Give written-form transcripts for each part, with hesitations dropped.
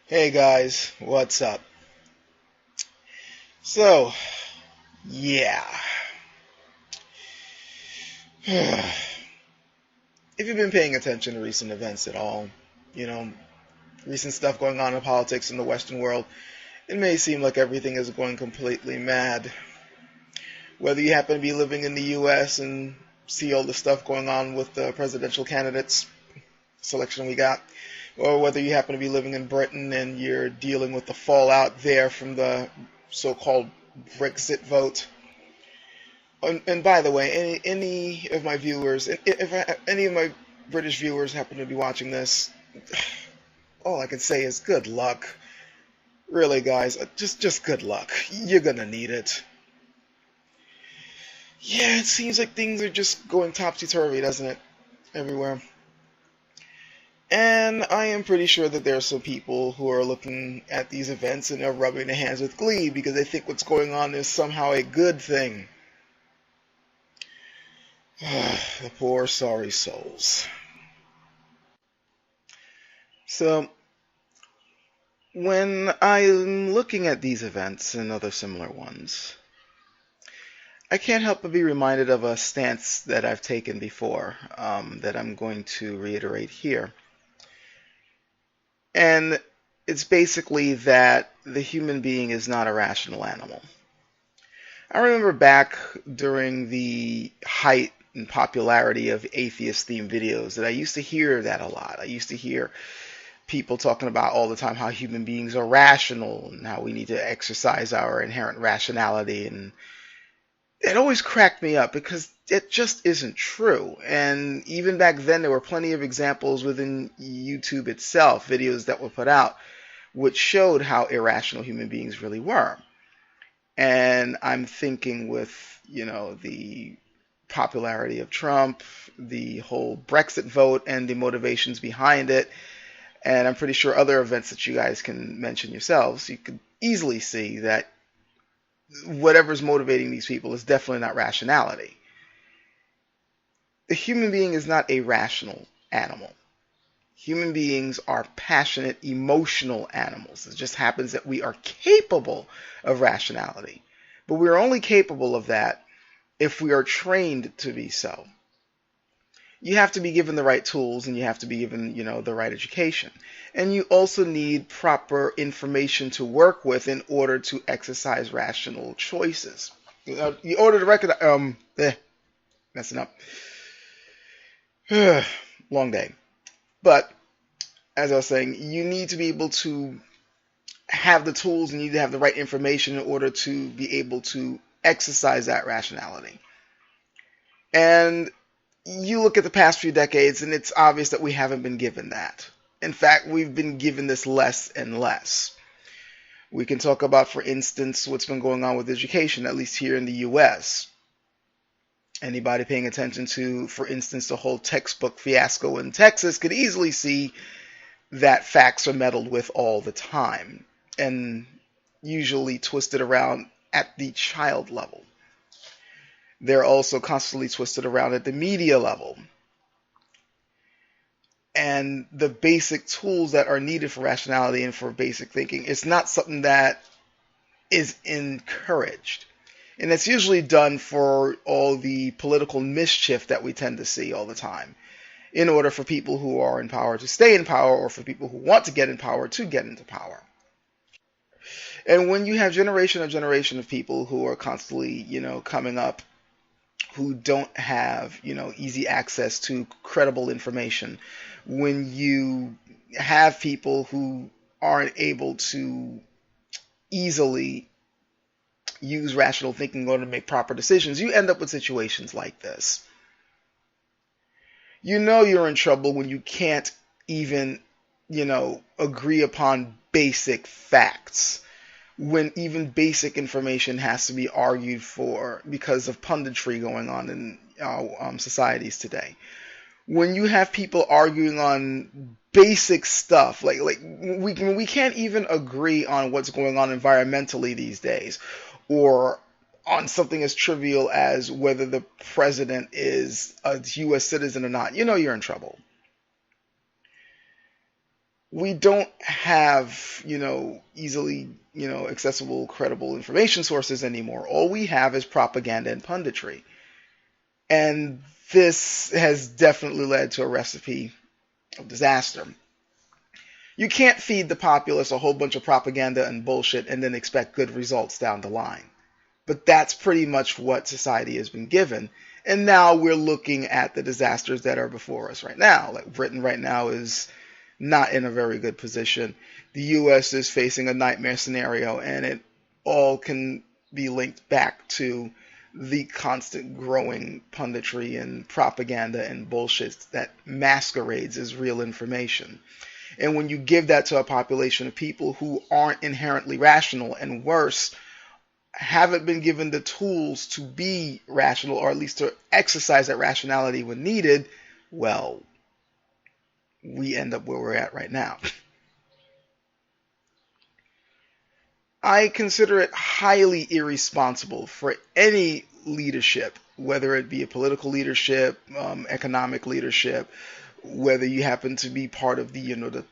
Hey guys, what's up? So, yeah. If you've been paying attention to recent events at all, you know, recent stuff going on in politics in the Western world, it may seem like everything is going completely mad. Whether you happen to be living in the US and see all the stuff going on with the presidential candidates selection we got, or whether you happen to be living in Britain and you're dealing with the fallout there from the so-called Brexit vote. And by the way, any of my viewers, any of my British viewers happen to be watching this, all I can say is good luck. Really, guys, just good luck. You're gonna need it. Yeah, it seems like things are just going topsy-turvy, doesn't it? Everywhere. And I am pretty sure that there are some people who are looking at these events and are rubbing their hands with glee because they think what's going on is somehow a good thing. The poor sorry souls. So, when I'm looking at these events and other similar ones, I can't help but be reminded of a stance that I've taken before, that I'm going to reiterate here. And it's basically that the human being is not a rational animal. I remember back during the height and popularity of atheist-themed videos that I used to hear that a lot. I used to hear people talking about all the time how human beings are rational and how we need to exercise our inherent rationality, and it always cracked me up because it just isn't true. And even back then there were plenty of examples within YouTube itself, videos that were put out, which showed how irrational human beings really were. And I'm thinking with, the popularity of Trump, the whole Brexit vote and the motivations behind it, and I'm pretty sure other events that you guys can mention yourselves, you could easily see that whatever's motivating these people is definitely not rationality. The human being is not a rational animal. Human beings are passionate, emotional animals. It just happens that we are capable of rationality. But we are only capable of that if we are trained to be so. You have to be given the right tools and you have to be given, the right education. And you also need proper information to work with in order to exercise rational choices. In order to recognize, messing up. Long day. But as I was saying, you need to be able to have the tools and you need to have the right information in order to be able to exercise that rationality. And you look at the past few decades and it's obvious that we haven't been given that. In fact, we've been given this less and less. We can talk about, for instance, what's been going on with education, at least here in the US. Anybody paying attention to, for instance, the whole textbook fiasco in Texas could easily see that facts are meddled with all the time and usually twisted around at the child level. They're also constantly twisted around at the media level. And the basic tools that are needed for rationality and for basic thinking is not something that is encouraged. And it's usually done for all the political mischief that we tend to see all the time, in order for people who are in power to stay in power, or for people who want to get in power to get into power. And when you have generation after generation of people who are constantly, coming up, who don't have, easy access to credible information, when you have people who aren't able to easily use rational thinking in order to make proper decisions, you end up with situations like this. You're in trouble when you can't even, agree upon basic facts. When even basic information has to be argued for because of punditry going on in our societies today. When you have people arguing on basic stuff, like we can't even agree on what's going on environmentally these days, or on something as trivial as whether the president is a U.S. citizen or not, you're in trouble. We don't have, easily, accessible, credible information sources anymore. All we have is propaganda and punditry. And this has definitely led to a recipe of disaster. You can't feed the populace a whole bunch of propaganda and bullshit and then expect good results down the line. But that's pretty much what society has been given. And now we're looking at the disasters that are before us right now. Like Britain right now is not in a very good position. The US is facing a nightmare scenario, and it all can be linked back to the constant growing punditry and propaganda and bullshit that masquerades as real information. And when you give that to a population of people who aren't inherently rational, and worse, haven't been given the tools to be rational, or at least to exercise that rationality when needed, well, we end up where we're at right now. I consider it highly irresponsible for any leadership, whether it be a political leadership, economic leadership, whether you happen to be part of the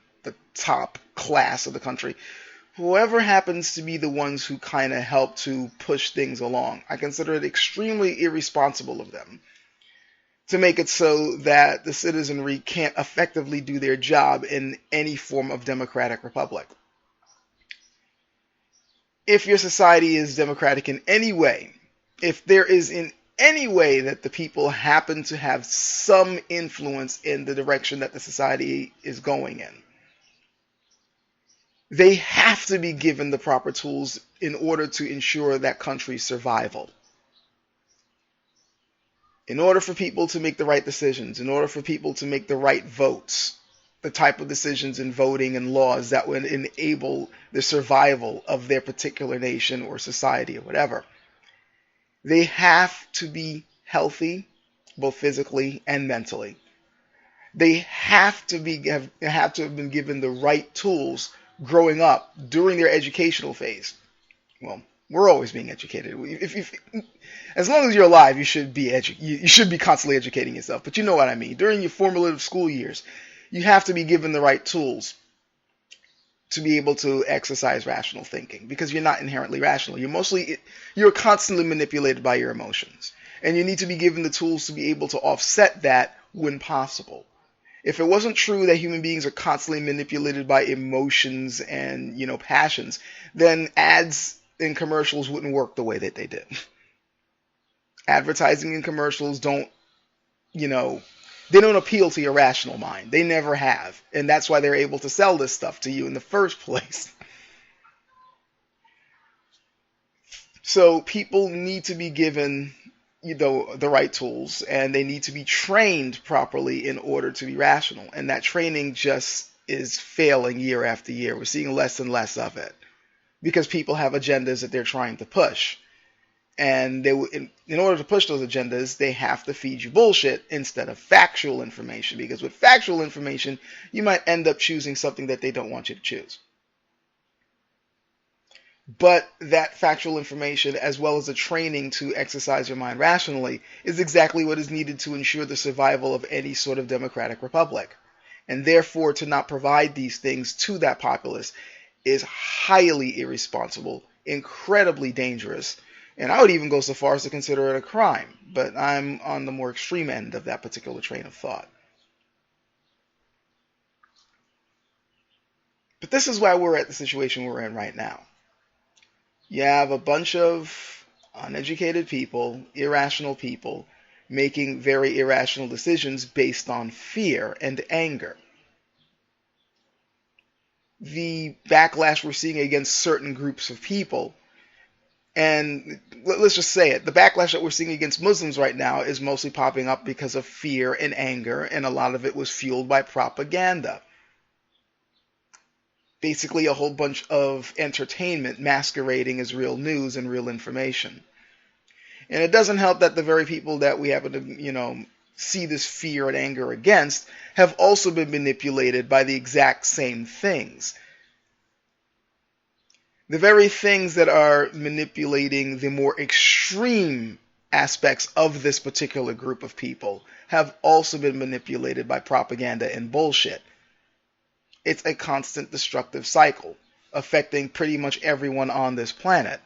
top class of the country, whoever happens to be the ones who kind of help to push things along. I consider it extremely irresponsible of them to make it so that the citizenry can't effectively do their job in any form of democratic republic. If your society is democratic in any way, if there is in any way that the people happen to have some influence in the direction that the society is going in, they have to be given the proper tools in order to ensure that country's survival. In order for people to make the right decisions, in order for people to make the right votes, the type of decisions in voting and laws that would enable the survival of their particular nation or society or whatever, they have to be healthy, both physically and mentally. They have to have been given the right tools growing up during their educational phase. Well, we're always being educated. As long as you're alive, you should be constantly educating yourself. But you know what I mean. During your formative school years, you have to be given the right tools to be able to exercise rational thinking, because you're not inherently rational. You're constantly manipulated by your emotions, and you need to be given the tools to be able to offset that when possible. If it wasn't true that human beings are constantly manipulated by emotions and, passions, then ads and commercials wouldn't work the way that they did. Advertising and commercials don't appeal to your rational mind. They never have. And that's why they're able to sell this stuff to you in the first place. So people need to be given the right tools, and they need to be trained properly in order to be rational. And that training just is failing year after year. We're seeing less and less of it because people have agendas that they're trying to push. And in order to push those agendas, they have to feed you bullshit instead of factual information, because with factual information, you might end up choosing something that they don't want you to choose. But that factual information, as well as the training to exercise your mind rationally, is exactly what is needed to ensure the survival of any sort of democratic republic. And therefore, to not provide these things to that populace is highly irresponsible, incredibly dangerous, and I would even go so far as to consider it a crime. But I'm on the more extreme end of that particular train of thought. But this is why we're at the situation we're in right now. You have a bunch of uneducated people, irrational people, making very irrational decisions based on fear and anger. The backlash we're seeing against certain groups of people, and let's just say it, the backlash that we're seeing against Muslims right now is mostly popping up because of fear and anger, and a lot of it was fueled by propaganda. Basically a whole bunch of entertainment masquerading as real news and real information. And it doesn't help that the very people that we happen to, see this fear and anger against have also been manipulated by the exact same things. The very things that are manipulating the more extreme aspects of this particular group of people have also been manipulated by propaganda and bullshit. It's a constant destructive cycle affecting pretty much everyone on this planet.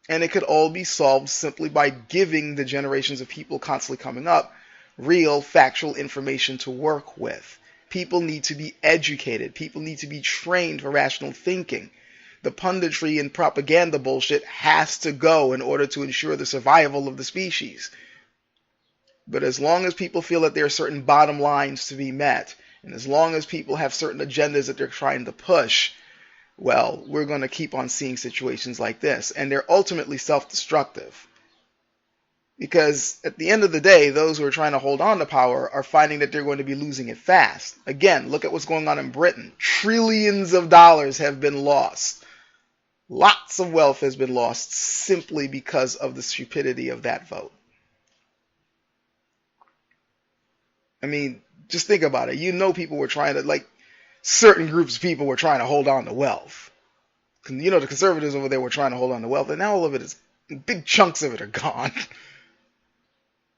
And it could all be solved simply by giving the generations of people constantly coming up real factual information to work with. People need to be educated. People need to be trained for rational thinking. The punditry and propaganda bullshit has to go in order to ensure the survival of the species. But as long as people feel that there are certain bottom lines to be met, and as long as people have certain agendas that they're trying to push, well, we're going to keep on seeing situations like this. And they're ultimately self-destructive. Because at the end of the day, those who are trying to hold on to power are finding that they're going to be losing it fast. Again, look at what's going on in Britain. Trillions of dollars have been lost. Lots of wealth has been lost simply because of the stupidity of that vote. I mean, just think about it. You know, people were trying to, like, certain groups of people were trying to hold on to wealth. You know, the conservatives over there were trying to hold on to wealth, and now all of it is, big chunks of it are gone.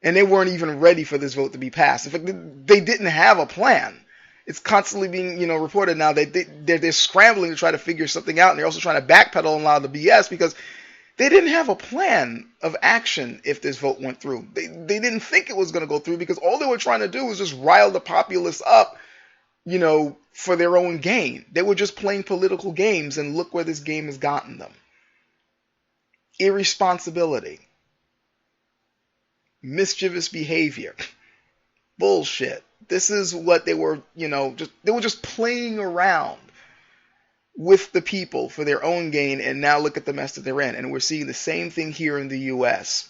And they weren't even ready for this vote to be passed. In fact, they didn't have a plan. It's constantly being, reported now that they're scrambling to try to figure something out, and they're also trying to backpedal on a lot of the BS because they didn't have a plan of action if this vote went through. They didn't think it was going to go through because all they were trying to do was just rile the populace up, for their own gain. They were just playing political games, and look where this game has gotten them. Irresponsibility. Mischievous behavior. Bullshit. This is what they were, they were just playing around with the people for their own gain, and now look at the mess that they're in. And we're seeing the same thing here in the U.S.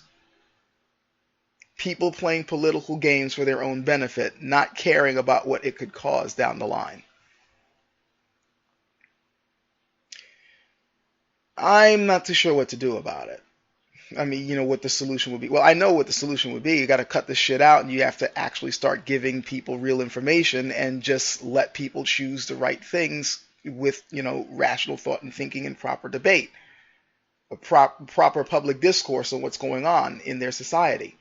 People playing political games for their own benefit, not caring about what it could cause down the line. I'm not too sure what to do about it. I mean, what the solution would be. Well, I know what the solution would be. You got to cut this shit out, and you have to actually start giving people real information and just let people choose the right things with, rational thought and thinking and proper debate. A proper public discourse on what's going on in their society.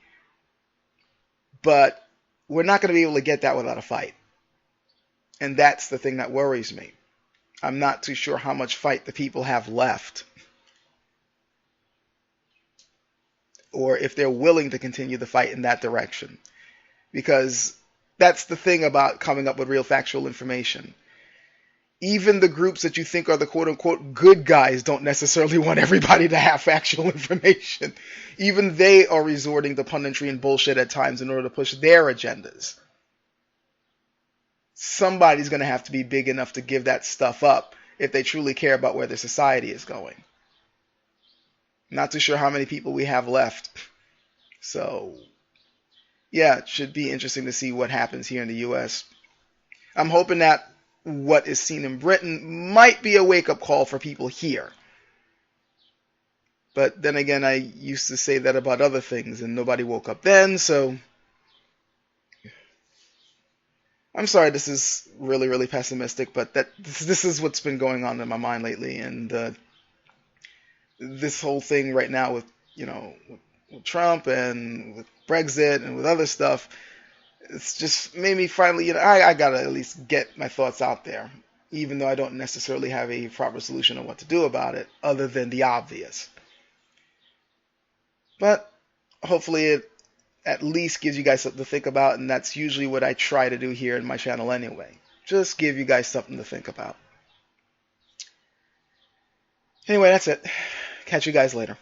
But we're not going to be able to get that without a fight. And that's the thing that worries me. I'm not too sure how much fight the people have left. Or if they're willing to continue the fight in that direction. Because that's the thing about coming up with real factual information. Even the groups that you think are the quote-unquote good guys don't necessarily want everybody to have factual information. Even they are resorting to punditry and bullshit at times in order to push their agendas. Somebody's going to have to be big enough to give that stuff up if they truly care about where their society is going. Not too sure how many people we have left. So, yeah, it should be interesting to see what happens here in the U.S. I'm hoping that what is seen in Britain might be a wake-up call for people here. But then again, I used to say that about other things, and nobody woke up then, so I'm sorry this is really, really pessimistic, but this is what's been going on in my mind lately, and this whole thing right now with, with Trump and with Brexit and with other stuff, it's just made me finally, I gotta at least get my thoughts out there, even though I don't necessarily have a proper solution on what to do about it, other than the obvious. But hopefully it at least gives you guys something to think about, and that's usually what I try to do here in my channel anyway. Just give you guys something to think about. Anyway, that's it. Catch you guys later.